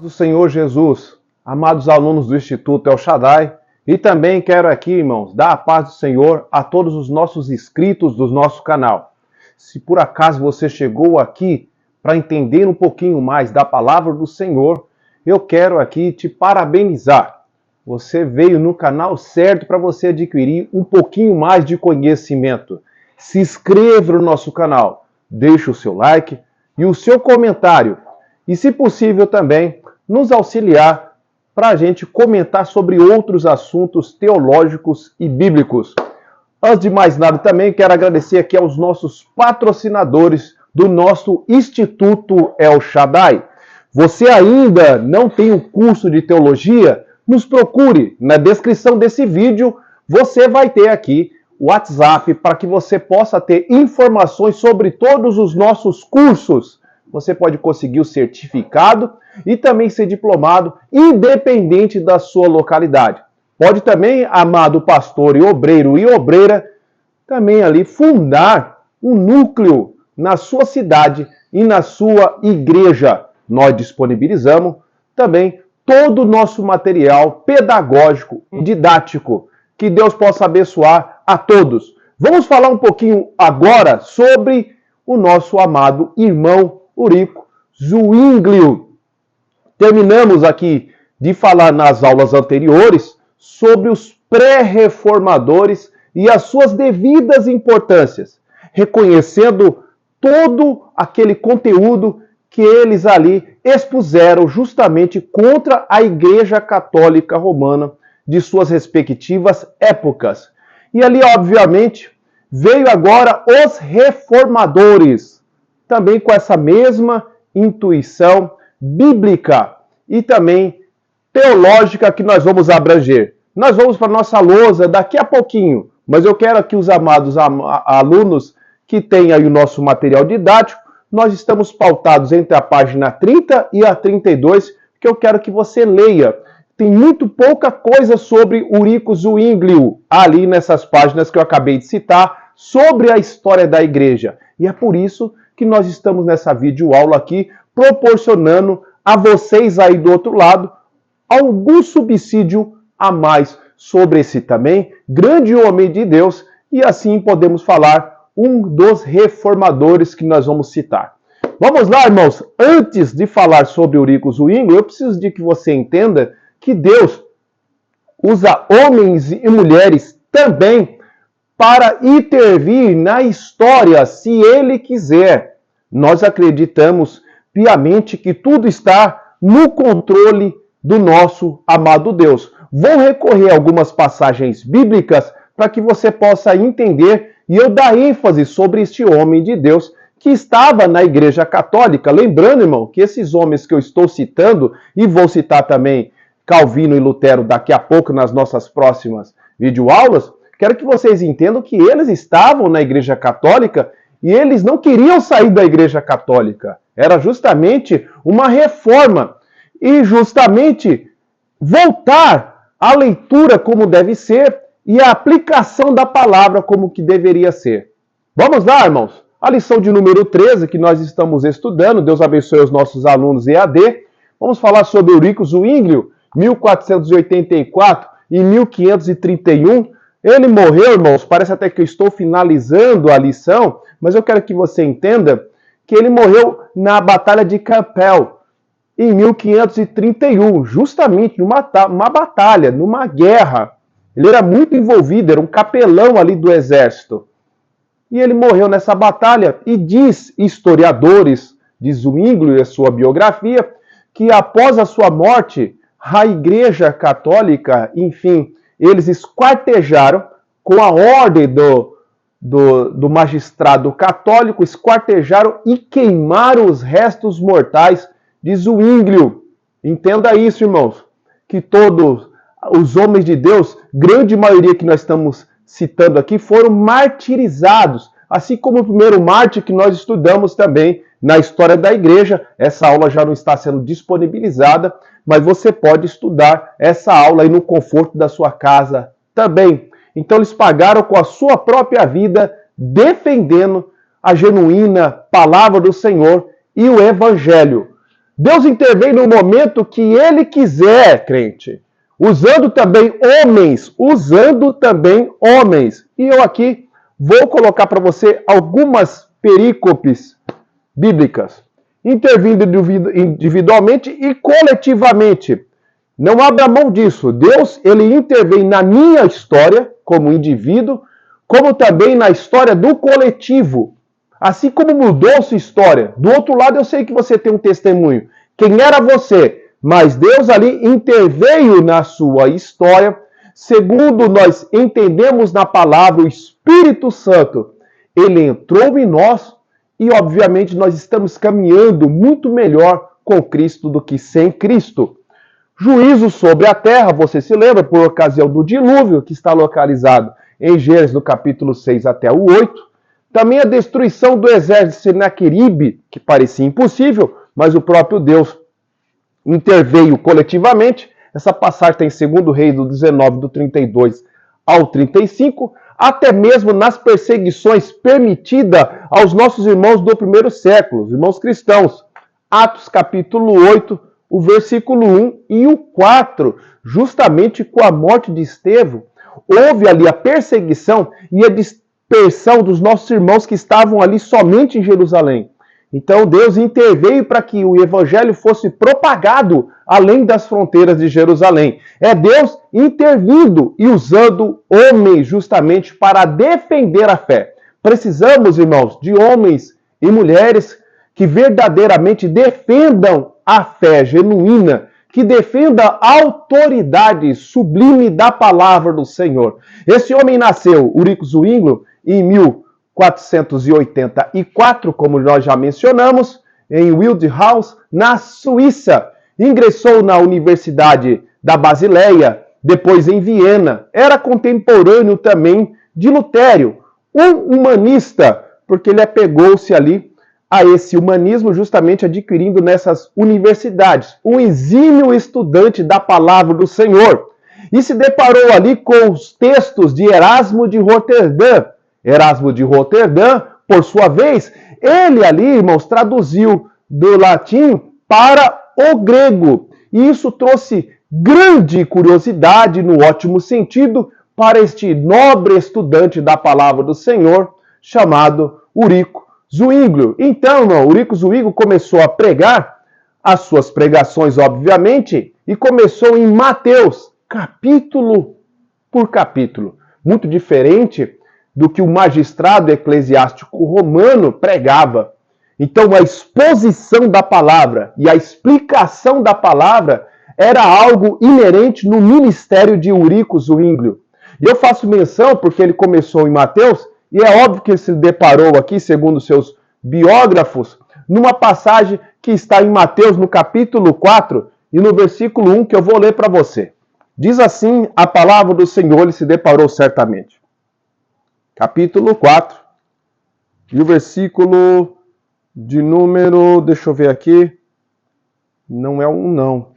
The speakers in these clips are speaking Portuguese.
Do Senhor Jesus, amados alunos do Instituto El Shaddai, e também quero aqui, irmãos, dar a paz do Senhor a todos os nossos inscritos do nosso canal. Se por acaso você chegou aqui para entender um pouquinho mais da palavra do Senhor, eu quero aqui te parabenizar. Você veio no canal certo para você adquirir um pouquinho mais de conhecimento. Se inscreva no nosso canal, deixe o seu like e o seu comentário. E, se possível, também nos auxiliar para a gente comentar sobre outros assuntos teológicos e bíblicos. Antes de mais nada, também quero agradecer aqui aos nossos patrocinadores do nosso Instituto El Shaddai. Você ainda não tem o curso de teologia? Nos procure. Na descrição desse vídeo, você vai ter aqui o WhatsApp para que você possa ter informações sobre todos os nossos cursos. Você pode conseguir o certificado e também ser diplomado, independente da sua localidade. Pode também, amado pastor e obreira, também ali fundar um núcleo na sua cidade e na sua igreja. Nós disponibilizamos também todo o nosso material pedagógico e didático. Que Deus possa abençoar a todos. Vamos falar um pouquinho agora sobre o nosso amado irmão Eurico Zwinglio. Terminamos aqui de falar nas aulas anteriores sobre os pré-reformadores e as suas devidas importâncias, reconhecendo todo aquele conteúdo que eles ali expuseram justamente contra a Igreja Católica Romana de suas respectivas épocas. E ali, obviamente, veio agora os reformadores, também com essa mesma intuição bíblica e também teológica que nós vamos abranger. Nós vamos para a nossa lousa daqui a pouquinho, mas eu quero que os amados alunos que têm aí o nosso material didático, nós estamos pautados entre a página 30 e a 32, que eu quero que você leia. Tem muito pouca coisa sobre Eurico Zwinglio ali nessas páginas que eu acabei de citar, sobre a história da igreja. E é por isso que nós estamos nessa videoaula aqui, proporcionando a vocês aí do outro lado algum subsídio a mais sobre esse também grande homem de Deus, e assim podemos falar um dos reformadores que nós vamos citar. Vamos lá, irmãos. Antes de falar sobre Eurico Zwinglio, eu preciso de que você entenda que Deus usa homens e mulheres também para intervir na história, se Ele quiser. Nós acreditamos piamente que tudo está no controle do nosso amado Deus. Vou recorrer a algumas passagens bíblicas para que você possa entender e eu dar ênfase sobre este homem de Deus que estava na Igreja Católica. Lembrando, irmão, que esses homens que eu estou citando, e vou citar também Calvino e Lutero daqui a pouco nas nossas próximas videoaulas, quero que vocês entendam que eles estavam na Igreja Católica e eles não queriam sair da Igreja Católica. Era justamente uma reforma e justamente voltar à leitura como deve ser e a aplicação da palavra como que deveria ser. Vamos lá, irmãos? A lição de número 13 que nós estamos estudando, Deus abençoe os nossos alunos EAD. Vamos falar sobre Eurico Zwinglio, 1484 e 1531. Ele morreu, irmãos, parece até que eu estou finalizando a lição, mas eu quero que você entenda que ele morreu na Batalha de Campbell, em 1531, justamente numa batalha, numa guerra. Ele era muito envolvido, era um capelão ali do exército. E ele morreu nessa batalha, e diz historiadores de Zwinglio e a sua biografia, que após a sua morte, a Igreja Católica, enfim, eles esquartejaram com a ordem do magistrado católico, esquartejaram e queimaram os restos mortais de Zwinglio. Entenda isso, irmãos, que todos os homens de Deus, grande maioria que nós estamos citando aqui, foram martirizados, assim como o primeiro mártir que nós estudamos também na história da igreja. Essa aula já não está sendo disponibilizada, mas você pode estudar essa aula aí no conforto da sua casa também. Então eles pagaram com a sua própria vida, defendendo a genuína palavra do Senhor e o Evangelho. Deus intervém no momento que Ele quiser, crente. Usando também homens. E eu aqui vou colocar para você algumas perícopes bíblicas, intervindo individualmente e coletivamente. Não abra mão disso. Deus, ele intervém na minha história, como indivíduo, como também na história do coletivo. Assim como mudou sua história. Do outro lado, eu sei que você tem um testemunho. Quem era você? Mas Deus ali interveio na sua história. Segundo nós entendemos na palavra, o Espírito Santo, ele entrou em nós e, obviamente, nós estamos caminhando muito melhor com Cristo do que sem Cristo. Juízo sobre a terra, você se lembra, por ocasião do dilúvio, que está localizado em Gênesis, no capítulo 6 até o 8. Também a destruição do exército de Senaqueribe, que parecia impossível, mas o próprio Deus interveio coletivamente. Essa passagem está em 2 Reis, do 19, do 32 ao 35, até mesmo nas perseguições permitidas aos nossos irmãos do primeiro século, os irmãos cristãos. Atos capítulo 8, o versículo 1 e o 4, justamente com a morte de Estevão, houve ali a perseguição e a dispersão dos nossos irmãos que estavam ali somente em Jerusalém. Então Deus interveio para que o evangelho fosse propagado além das fronteiras de Jerusalém. É Deus intervindo e usando homens justamente para defender a fé. Precisamos, irmãos, de homens e mulheres que verdadeiramente defendam a fé genuína, que defenda a autoridade sublime da palavra do Senhor. Esse homem nasceu, Ulrico Zwingli, em 1484, como nós já mencionamos, em Wildhaus, na Suíça. Ingressou na Universidade da Basileia, depois em Viena. Era contemporâneo também de Lutério, um humanista, porque ele apegou-se ali a esse humanismo, justamente adquirindo nessas universidades. Um exímio estudante da palavra do Senhor. E se deparou ali com os textos de Erasmo de Roterdã. Erasmo de Roterdã, por sua vez, ele ali, irmãos, traduziu do latim para o grego. E isso trouxe grande curiosidade, no ótimo sentido, para este nobre estudante da palavra do Senhor, chamado Ulrico Zwingli. Então, irmão, Ulrico Zwingli começou a pregar as suas pregações, obviamente, e começou em Mateus, capítulo por capítulo. Muito diferente do que o magistrado eclesiástico romano pregava. Então, a exposição da palavra e a explicação da palavra era algo inerente no ministério de Ulrico Zwingli. E eu faço menção porque ele começou em Mateus, e é óbvio que ele se deparou aqui, segundo seus biógrafos, numa passagem que está em Mateus, no capítulo 4, e no versículo 1, que eu vou ler para você. Diz assim a palavra do Senhor, ele se deparou certamente. Capítulo 4, e o versículo de número, deixa eu ver aqui, não é um não.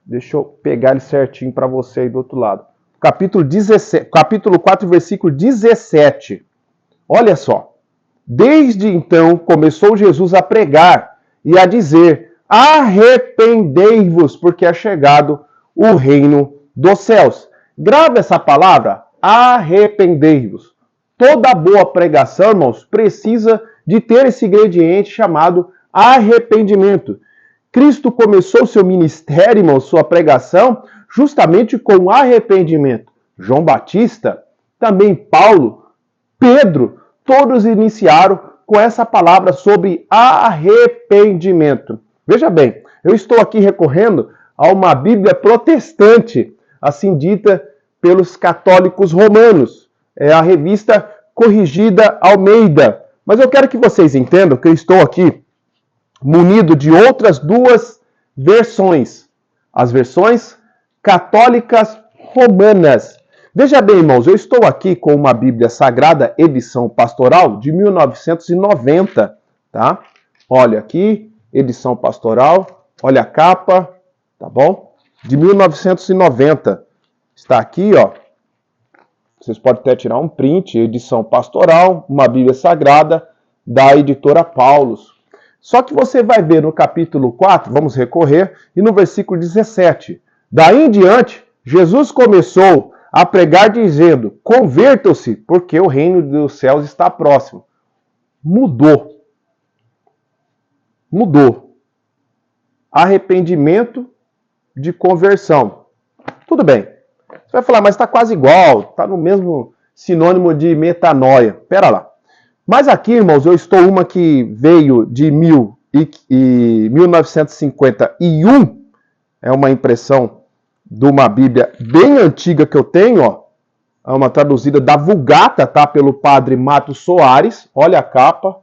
Deixa eu pegar ele certinho para você aí do outro lado. Capítulo 4, versículo 17. Olha só. Desde então começou Jesus a pregar e a dizer: arrependei-vos, porque é chegado o reino dos céus. Grave essa palavra, arrependei-vos. Toda boa pregação, irmãos, precisa de ter esse ingrediente chamado arrependimento. Cristo começou seu ministério, irmãos, sua pregação, justamente com arrependimento. João Batista, também Paulo, Pedro, todos iniciaram com essa palavra sobre arrependimento. Veja bem, eu estou aqui recorrendo a uma Bíblia protestante, assim dita pelos católicos romanos. É a revista Corrigida Almeida. Mas eu quero que vocês entendam que eu estou aqui munido de outras duas versões. As versões católicas romanas. Veja bem, irmãos, eu estou aqui com uma Bíblia Sagrada, edição pastoral, de 1990, tá? Olha aqui, edição pastoral, olha a capa, tá bom? De 1990. Está aqui, ó. Vocês podem até tirar um print, edição pastoral, uma Bíblia Sagrada, da editora Paulus. Só que você vai ver no capítulo 4, vamos recorrer, e no versículo 17. Daí em diante, Jesus começou a pregar dizendo: convertam-se, porque o reino dos céus está próximo. Mudou. Mudou. Arrependimento de conversão. Tudo bem. Você vai falar, mas está quase igual, está no mesmo sinônimo de metanoia. Pera lá. Mas aqui, irmãos, eu estou uma que veio de 1951, é uma impressão de uma Bíblia bem antiga que eu tenho, ó. É uma traduzida da Vulgata, tá? Pelo padre Matos Soares. Olha a capa.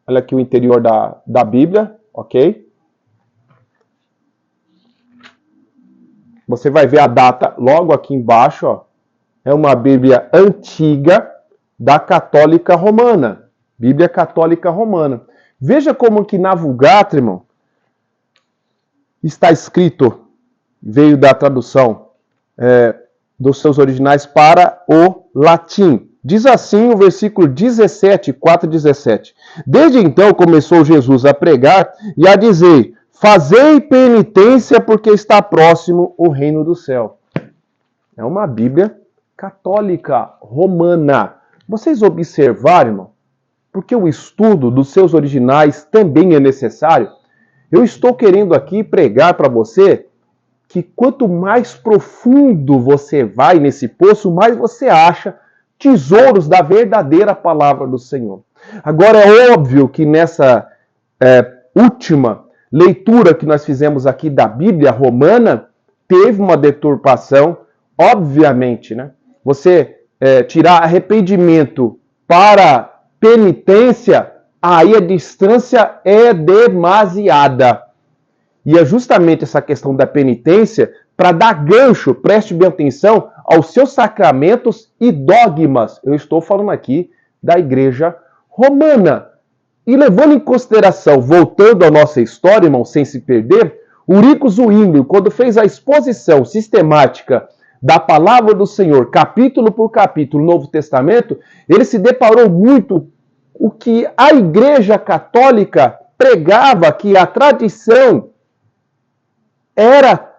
Olha aqui o interior da Bíblia, ok? Você vai ver a data logo aqui embaixo, ó. É uma Bíblia antiga da Católica Romana. Bíblia Católica Romana. Veja como que na Vulgata, irmão, está escrito, veio da tradução dos seus originais para o latim. Diz assim o versículo 17, 4:17. Desde então começou Jesus a pregar e a dizer: fazei penitência porque está próximo o reino do céu. É uma Bíblia católica romana. Vocês observaram, irmão? Porque o estudo dos seus originais também é necessário. Eu estou querendo aqui pregar para você que quanto mais profundo você vai nesse poço, mais você acha tesouros da verdadeira palavra do Senhor. Agora, é óbvio que nessa última leitura que nós fizemos aqui da Bíblia romana, teve uma deturpação, obviamente, né? Você tirar arrependimento para penitência, aí a distância é demasiada. E é justamente essa questão da penitência para dar gancho, preste bem atenção, aos seus sacramentos e dogmas. Eu estou falando aqui da Igreja Romana. E levando em consideração, voltando à nossa história, irmão, sem se perder, Eurico Zwinglio, quando fez a exposição sistemática da palavra do Senhor, capítulo por capítulo, no Novo Testamento, ele se deparou muito o que a Igreja Católica pregava, que a tradição era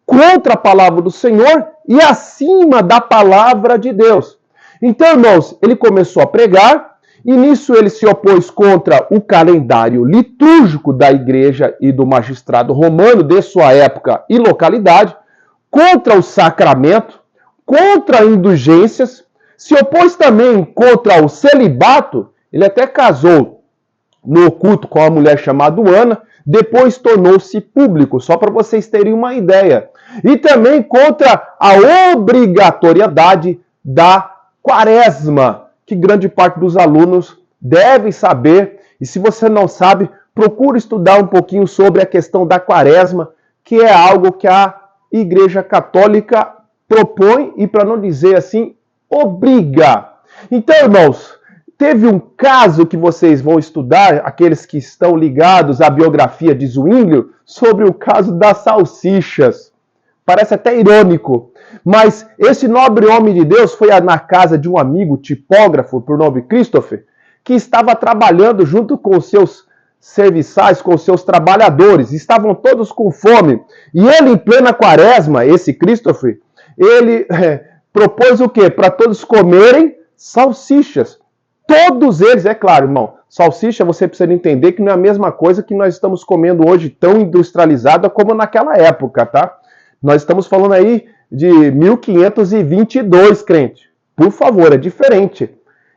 contra a palavra do Senhor e acima da palavra de Deus. Então, irmãos, ele começou a pregar e nisso ele se opôs contra o calendário litúrgico da igreja e do magistrado romano de sua época e localidade, contra o sacramento, contra indulgências, se opôs também contra o celibato. Ele até casou no oculto com uma mulher chamada Ana, depois tornou-se público, só para vocês terem uma ideia. E também contra a obrigatoriedade da quaresma, que grande parte dos alunos deve saber. E se você não sabe, procure estudar um pouquinho sobre a questão da quaresma, que é algo que a Igreja Católica propõe e, para não dizer assim, obriga. Então, irmãos, teve um caso que vocês vão estudar, aqueles que estão ligados à biografia de Zwinglio, sobre o caso das salsichas. Parece até irônico, mas esse nobre homem de Deus foi na casa de um amigo tipógrafo, por nome Christopher, que estava trabalhando junto com os seus serviçais, com os seus trabalhadores. Estavam todos com fome. E ele, em plena quaresma, esse Christopher, ele propôs o quê? Para todos comerem salsichas. Todos eles, é claro, irmão, salsicha você precisa entender que não é a mesma coisa que nós estamos comendo hoje, tão industrializada como naquela época, tá? Nós estamos falando aí de 1522, crente. Por favor, é diferente.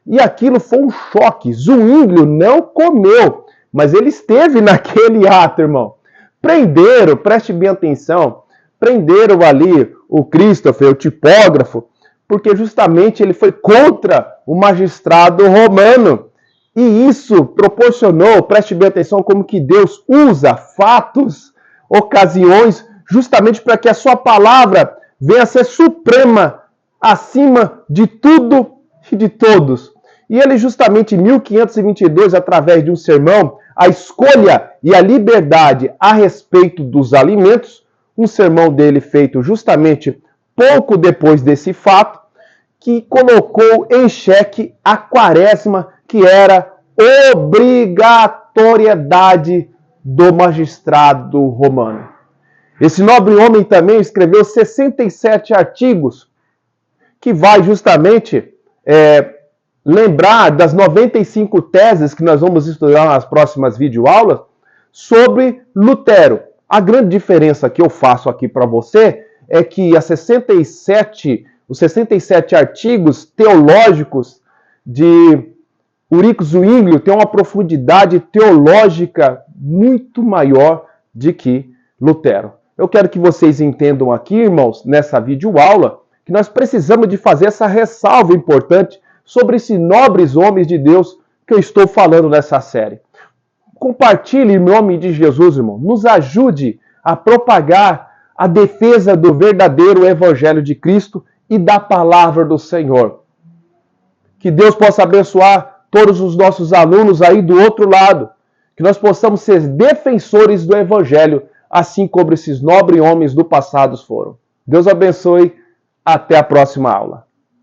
E aquilo foi um choque. Zwinglio não comeu, mas ele esteve naquele ato, irmão. Prenderam, preste bem atenção, prenderam ali o Christopher, o tipógrafo, porque justamente ele foi contra o magistrado romano. E isso proporcionou, preste bem atenção, como que Deus usa fatos, ocasiões, justamente para que a sua palavra venha a ser suprema, acima de tudo e de todos. E ele justamente em 1522, através de um sermão, a escolha e a liberdade a respeito dos alimentos, um sermão dele feito justamente pouco depois desse fato, que colocou em xeque a quaresma, que era obrigatória. notoriedade do magistrado romano. Esse nobre homem também escreveu 67 artigos, que vai justamente lembrar das 95 teses que nós vamos estudar nas próximas videoaulas sobre Lutero. A grande diferença que eu faço aqui para você é que os 67 artigos teológicos de Ulrico Zwinglio têm uma profundidade teológica muito maior do que Lutero. Eu quero que vocês entendam aqui, irmãos, nessa videoaula, que nós precisamos de fazer essa ressalva importante sobre esses nobres homens de Deus que eu estou falando nessa série. Compartilhe em nome de Jesus, irmão. Nos ajude a propagar a defesa do verdadeiro Evangelho de Cristo e da palavra do Senhor. Que Deus possa abençoar todos os nossos alunos aí do outro lado. Que nós possamos ser defensores do Evangelho, assim como esses nobres homens do passado foram. Deus abençoe. Até a próxima aula.